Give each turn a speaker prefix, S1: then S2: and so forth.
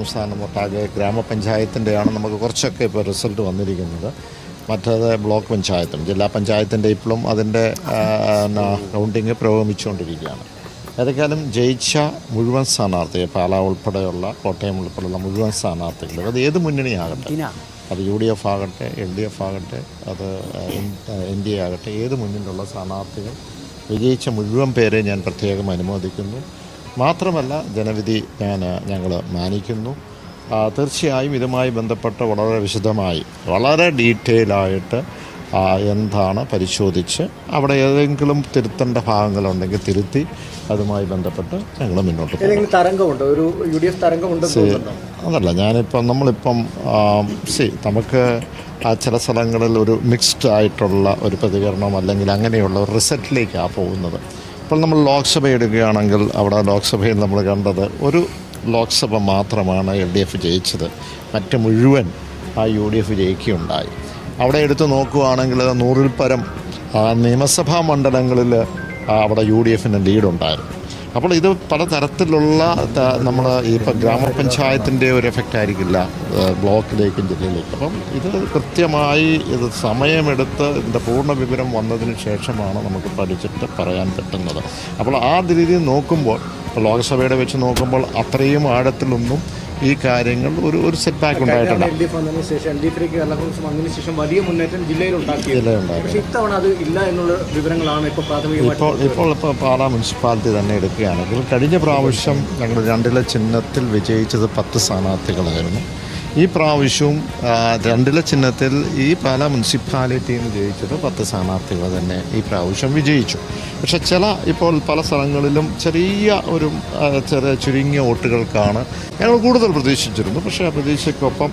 S1: സംസ്ഥാനമൊട്ടാകെ ഗ്രാമപഞ്ചായത്തിൻ്റെയാണ് നമുക്ക് കുറച്ചൊക്കെ ഇപ്പോൾ റിസൾട്ട് വന്നിരിക്കുന്നത്. മറ്റേത് ബ്ലോക്ക് പഞ്ചായത്തും ജില്ലാ പഞ്ചായത്തിൻ്റെ ഇപ്പോഴും അതിൻ്റെ കൗണ്ടിങ് പുരോഗമിച്ചുകൊണ്ടിരിക്കുകയാണ്. ഏതൊക്കെയാലും ജയിച്ച മുഴുവൻ സ്ഥാനാർത്ഥികൾ, പാലാ ഉൾപ്പെടെയുള്ള കോട്ടയം ഉൾപ്പെടെയുള്ള മുഴുവൻ സ്ഥാനാർത്ഥികൾ, അത് ഏത് മുന്നണിയാകട്ടെ, അത് UDF ആകട്ടെ, LDF ആകട്ടെ, അത് NDA ആകട്ടെ, ഏത് മുന്നിലുള്ള സ്ഥാനാർത്ഥികൾ വിജയിച്ച മുഴുവൻ പേരെ ഞാൻ പ്രത്യേകം അനുമോദിക്കുന്നു. മാത്രമല്ല ജനവിധി ഞങ്ങൾ മാനിക്കുന്നു. തീർച്ചയായും ഇതുമായി ബന്ധപ്പെട്ട് വളരെ വിശദമായി, വളരെ ഡീറ്റെയിലായിട്ട് എന്താണ് പരിശോധിച്ച് അവിടെ ഏതെങ്കിലും തിരുത്തേണ്ട ഭാഗങ്ങളുണ്ടെങ്കിൽ തിരുത്തി അതുമായി ബന്ധപ്പെട്ട് ഞങ്ങൾ മുന്നോട്ട് അതല്ല നമ്മളിപ്പം നമുക്ക് ചില സ്ഥലങ്ങളിൽ ഒരു മിക്സ്ഡ് ആയിട്ടുള്ള ഒരു പ്രതികരണം അല്ലെങ്കിൽ അങ്ങനെയുള്ള ഒരു റിസൾട്ടിലേക്കാണ് പോകുന്നത്. ഇപ്പോൾ നമ്മൾ ലോക്സഭ എടുക്കുകയാണെങ്കിൽ അവിടെ ലോക്സഭയിൽ നമ്മൾ കണ്ടത് ഒരു ലോക്സഭ മാത്രമാണ് LDF ജയിച്ചത്, മറ്റ് മുഴുവൻ UDF ജയിക്കുകയുണ്ടായി. അവിടെ എടുത്തു നോക്കുകയാണെങ്കിൽ 100-ൽ പരം നിയമസഭാ മണ്ഡലങ്ങളിൽ അവിടെ UDFന് ലീഡുണ്ടായിരുന്നു. അപ്പോൾ ഇത് പലതരത്തിലുള്ള നമ്മൾ ഇപ്പോൾ ഗ്രാമപഞ്ചായത്തിൻ്റെ ഒരു എഫക്റ്റ് ആയിരിക്കില്ല ബ്ലോക്കിലേക്കും ജില്ലയിലേക്കും. അപ്പം ഇത് കൃത്യമായി ഇത് സമയമെടുത്ത് ഇതിൻ്റെ പൂർണ്ണ വിവരം വന്നതിന് ശേഷമാണ് നമുക്ക് പഠിച്ചിട്ട് പറയാൻ പറ്റുന്നത്. അപ്പോൾ ആ രീതിയിൽ നോക്കുമ്പോൾ ലോക്സഭയുടെ വെച്ച് നോക്കുമ്പോൾ അത്രയും ആഴത്തിലൊന്നും ഈ കാര്യങ്ങൾ ഒരു സെറ്റ് ബാക്ക് ഉണ്ടായിട്ടുണ്ട്. ഇപ്പോൾ പാലാ മുനിസിപ്പാലിറ്റി തന്നെ എടുക്കുകയാണെങ്കിൽ കഴിഞ്ഞ പ്രാവശ്യം ഞങ്ങൾ 2-ലെ ചിഹ്നത്തിൽ വിജയിച്ചത് 10 സ്ഥാനാർത്ഥികളായിരുന്നു. ഈ പ്രാവശ്യവും 2-ലെ ചിഹ്നത്തിൽ ഈ പാലാ മുനിസിപ്പാലിറ്റിയിൽ നിന്ന് ജയിച്ചത് 10 സ്ഥാനാർത്ഥികൾ തന്നെ ഈ പ്രാവശ്യം വിജയിച്ചു. പക്ഷെ ഇപ്പോൾ പല സ്ഥലങ്ങളിലും ചുരുങ്ങിയ വോട്ടുകൾക്കാണ് ഞങ്ങൾ കൂടുതൽ പ്രതീക്ഷിച്ചിരുന്നു. പക്ഷേ ആ പ്രതീക്ഷയ്ക്കൊപ്പം